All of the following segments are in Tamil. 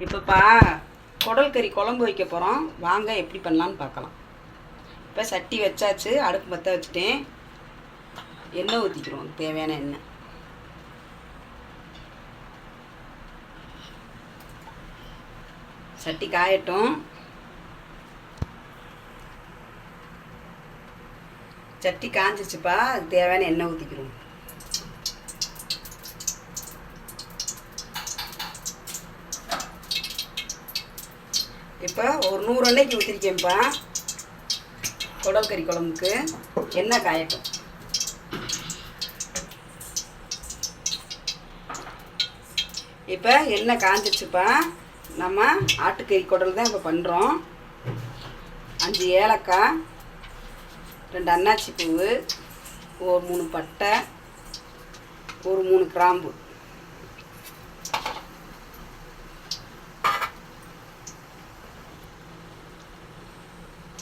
இப்போப்பா குடல் கறி குழம்பு வைக்க போகிறோம். வாங்க எப்படி பண்ணலான்னு பார்க்கலாம். இப்போ சட்டி வச்சாச்சு, அடுப்பு பற்ற வச்சுட்டேன். எண்ணெய் ஊற்றிக்கிறோம், தேவையான எண்ணெய். சட்டி காயட்டும். சட்டி காஞ்சிச்சுப்பா, அதுக்கு தேவையான எண்ணெய் ஊற்றிக்கிறோம். இப்போ ஒரு 100 எண்ணெய்க்கு ஊற்றிருக்கேன்ப்பா. குடல் கறி குழம்புக்கு எண்ணெய் காயட்டும். இப்போ எண்ணெய் காஞ்சிச்சுப்பா. நம்ம ஆட்டுக்கறி குடல் தான் இப்போ பண்ணுறோம். 5 ஏலக்காய், 2 அன்னாச்சி பூவு, ஒரு 3 பட்டை, ஒரு 3 கிராம்பு.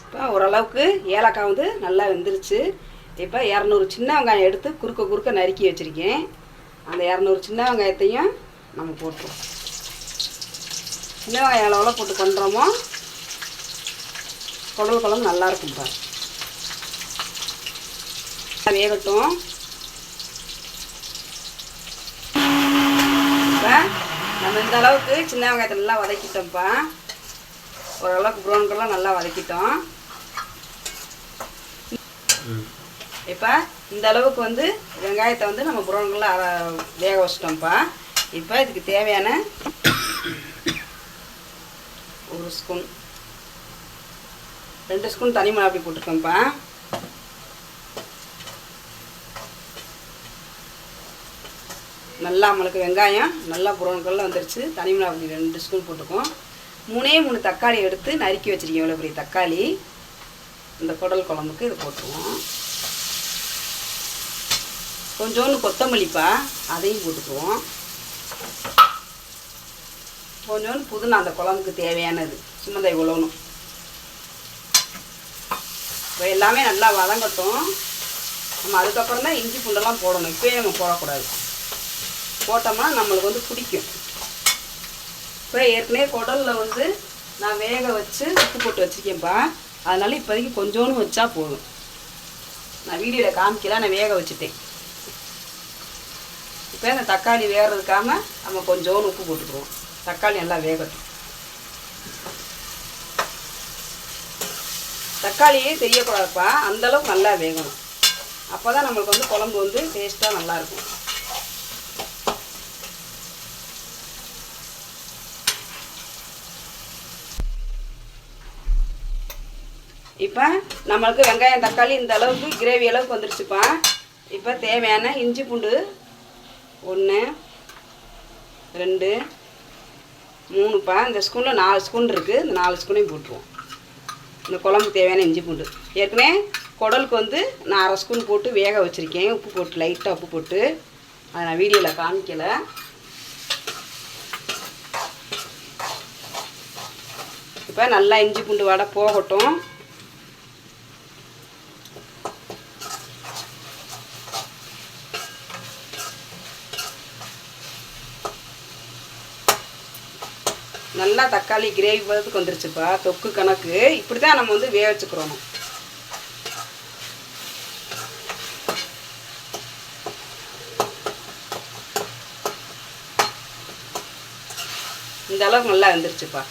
இப்போ ஓரளவுக்கு ஏலக்காய் வந்து நல்லா வெந்துருச்சு. இப்போ 200 சின்ன வெங்காயம் எடுத்து குறுக்க நறுக்கி வச்சுருக்கேன். அந்த 200 சின்ன வெங்காயத்தையும் நம்ம போட்டுருவோம். சின்ன வெங்காயம் எவ்வளோ போட்டு பண்ணுறோமோ குடல் குழம்பு நல்லாயிருக்கும்ப்பா. வேகட்டும். இப்போ நம்ம இந்த அளவுக்கு சின்ன வெங்காயத்தை நல்லா வதக்கிட்டோம்ப்பா. ஓரளவுக்கு ப்ரௌன் கலர் நல்லா வதக்கிட்டோம். இப்போ இந்த அளவுக்கு வந்து வெங்காயத்தை வந்து நம்ம ப்ரௌன் கலர் வேக வச்சிட்டோம்ப்பா. இப்போ இதுக்கு தேவையான 1 ஸ்பூன், 2 ஸ்பூன் தனி மிளகாய் போட்டுருக்கோம்ப்பா. நல்லா நம்மளுக்கு வெங்காயம் நல்லா ப்ரௌன் கலரில் வந்துருச்சு. தனி மிளகாய் 2 ஸ்பூன் போட்டுருக்கோம். 3 தக்காளி எடுத்து நறுக்கி வச்சுருக்கேன். எவ்வளோ பெரிய தக்காளி. இந்த குடல் குழம்புக்கு இது போட்டுருவோம். கொஞ்சோண்டு கொத்தமல்லிப்பா, அதையும் போட்டுக்குவோம். கொஞ்சோண்டு புதினா, அந்த குழம்புக்கு தேவையானது சுமந்தை உழவணும். இப்போ எல்லாமே நல்லா வதங்கட்டும். நம்ம அதுக்கப்புறம் தான் இஞ்சி பூண்டெல்லாம் போடணும். இப்போயே நம்ம போடக்கூடாது. போட்டோம்னா நம்மளுக்கு வந்து பிடிக்கும். இப்போ ஏற்கனவே குடலில் வந்து நான் வேக வச்சு உப்பு போட்டு வச்சுருக்கேன்ப்பா. அதனால் இப்போதைக்கு கொஞ்சோன்னு வச்சா போதும். நான் வீடியோவில் காமிக்கல, நான் வேக வச்சுட்டேன். இப்போ இந்த தக்காளி வேகிறதுக்காம நம்ம கொஞ்சோன்னு உப்பு போட்டுக்குவோம். தக்காளி நல்லா வேகட்டும். தக்காளியே தெரியக்கூடாதுப்பா, அந்தளவுக்கு நல்லா வேகணும். அப்போ தான் நம்மளுக்கு வந்து குழம்பு வந்து டேஸ்ட்டாக நல்லாயிருக்கும். இப்போ நம்மளுக்கு வெங்காயம் தக்காளி இந்த அளவுக்கு கிரேவி அளவுக்கு வந்துருச்சுப்பா. இப்போ தேவையான இஞ்சி பூண்டு 1 2 3ப்பா. இந்த ஸ்பூனில் 4 ஸ்பூன் இருக்குது. இந்த 4 ஸ்பூனையும் போட்டுருவோம். இந்த குழம்புக்கு தேவையான இஞ்சி பூண்டு ஏற்கனவே குடலுக்கு வந்து நான் 1/2 ஸ்பூன் போட்டு வேக வச்சுருக்கேன். உப்பு போட்டு லைட்டாக உப்பு போட்டு, அதை நான் வீடியோவில் காமிக்கலை. இப்போ நல்லா இஞ்சி பூண்டு வடை போகட்டும். நல்லா தக்காளி கிரேவி பதத்துக்கு வந்துருச்சுப்பா. தொக்கு கணக்கு இப்படி தான் நம்ம வந்து வேக வச்சுக்கிறோம். இந்த அளவுக்கு நல்லா வந்துருச்சுப்பா.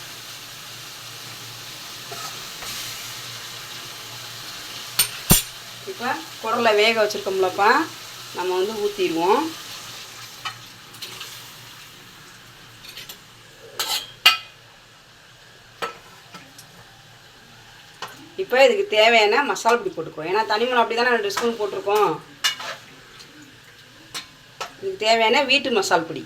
இப்போ குடலை வேக வச்சுருக்கோம்லப்பா, நம்ம வந்து ஊற்றிடுவோம். இப்போ இதுக்கு தேவையான மசாலா பொடி போட்டுக்குவோம். ஏன்னா தனி மிளகாய் அப்படி தானே 2 ஸ்பூன் போட்டிருக்கோம். இதுக்கு தேவையான வீட்டு மசாலா பொடி.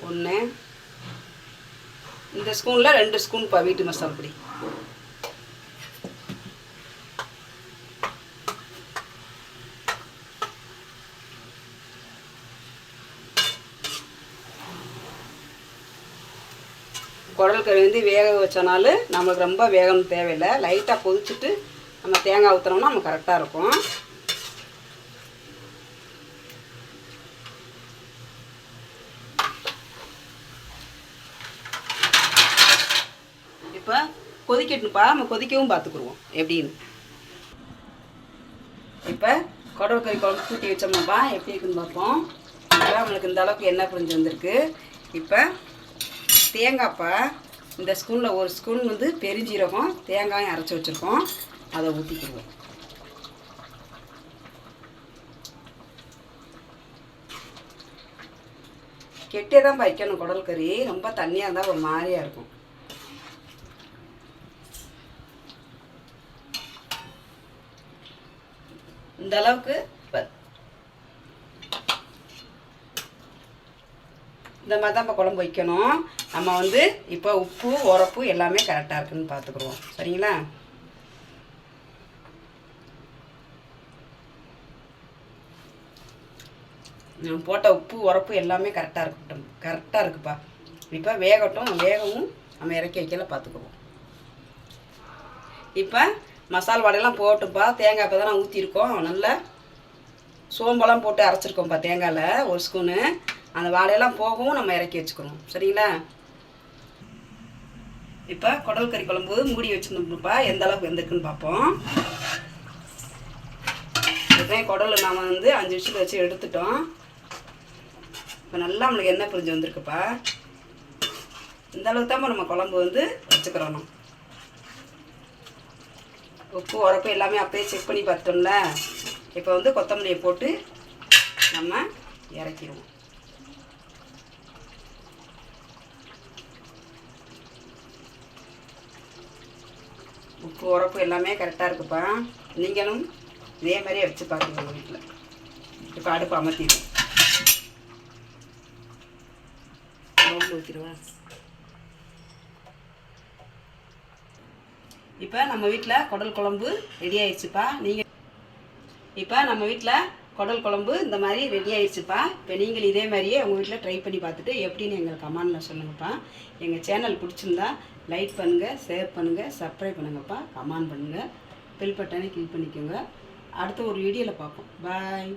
ஒன்று, இந்த ஸ்பூனில் 2 ஸ்பூன்ப்பா வீட்டு மசாலா பொடி. குடல் கறி வந்து வேக வச்சனாலும் நம்மளுக்கு ரொம்ப வேகணும் தேவையில்லை. லைட்டாக கொதிச்சுட்டு நம்ம தேங்காய் ஊற்றினோம்னா நம்ம கரெக்டாக இருக்கும். கொதிக்கட்டுப்பா, நம்ம கொதிக்கவும் பார்த்துக்குருவோம் எப்படின்னு. இப்போ குடல் கறி குழம்பு கூட்டி வச்சோம்னாப்பா எப்படி இருக்குன்னு பார்ப்போம். இப்போ நம்மளுக்கு இந்த அளவுக்கு எண்ணெய் பிரிஞ்சு வந்திருக்கு. இப்போ தேங்காய்ப்பா இந்த ஸ்பூனில் 1 ஸ்பூன் வந்து பெருஞ்சீரகம் தேங்காயும் அரைச்சி வச்சுருக்கோம், அதை ஊற்றிக்கிடுவோம். கெட்டே தான் வைக்கணும், குடல் கறி ரொம்ப தண்ணியாக இருந்தால் ஒரு மாதிரியாக இருக்கும். இந்த அளவுக்கு இந்த மாதிரி தான் இப்போ குழம்பு வைக்கணும். நம்ம வந்து இப்போ உப்பு உரப்பு எல்லாமே கரெக்டாக இருக்குன்னு பார்த்துக்குருவோம். சரிங்களா? போட்ட உப்பு உரப்பு எல்லாமே கரெக்டாக இருக்கட்டும், கரெக்டாக இருக்குப்பா. இப்போ வேகட்டும், வேகவும் நம்ம இறக்கி வைக்கல பார்த்துக்குவோம். இப்போ மசால் வடையெல்லாம் போட்டுப்பா, தேங்காய் இப்போ தான் நான் ஊற்றிருக்கோம், நல்லா சோம்பெல்லாம் போட்டு அரைச்சிருக்கோம்ப்பா தேங்காயில் 1 ஸ்பூனு. அந்த வாடையெல்லாம் போகவும் நம்ம இறக்கி வச்சுக்கணும். சரிங்களா? இப்போ குடல் கறி குழம்பு மூடி வச்சுருந்தோம்ப்பா, எந்த அளவுக்கு வெந்திருக்குன்னு பார்ப்போம். குடல் நாம் வந்து 5 விசில் வச்சு எடுத்துட்டோம். இப்போ நல்லா நம்மளுக்கு எண்ணெய் பிரிஞ்சு வந்திருக்குப்பா. இந்த அளவுக்கு தான் நம்ம குழம்பு வந்து வச்சுக்கிறோம். உப்பு உரப்பு எல்லாமே அப்படியே செக் பண்ணி பார்த்தோம்ல. இப்போ வந்து கொத்தமல்லியை போட்டு நம்ம இறக்கிடுவோம். உப்பு உரப்பு எல்லாமே கரெக்டாக இருக்குப்பா. நீங்களும் இதே மாதிரியே வச்சு பாருங்க உங்கள் வீட்டில். இப்போ அடுப்பு அமர்த்திடுவோம். ஊற்றிடுவேன். இப்போ நம்ம வீட்டில் குடல் குழம்பு ரெடி ஆயிடுச்சுப்பா. நீங்கள் இப்போ நம்ம வீட்டில் குடல் குழம்பு இந்த மாதிரி ரெடி ஆயிடுச்சுப்பா. இப்போ நீங்கள் இதே மாதிரியே உங்கள் வீட்டில் ட்ரை பண்ணி பார்த்துட்டு எப்படின்னு எங்களுக்கு கமெண்டில் சொல்லுங்கப்பா. எங்கள் சேனல் பிடிச்சிருந்தா லைக் பண்ணுங்கள், ஷேர் பண்ணுங்கள், சப்ஸ்கிரைப் பண்ணுங்கப்பா, கமெண்ட் பண்ணுங்கள், பெல் பட்டனை கிளிக் பண்ணிக்கோங்க. அடுத்த ஒரு வீடியோவில் பார்ப்போம். பாய்.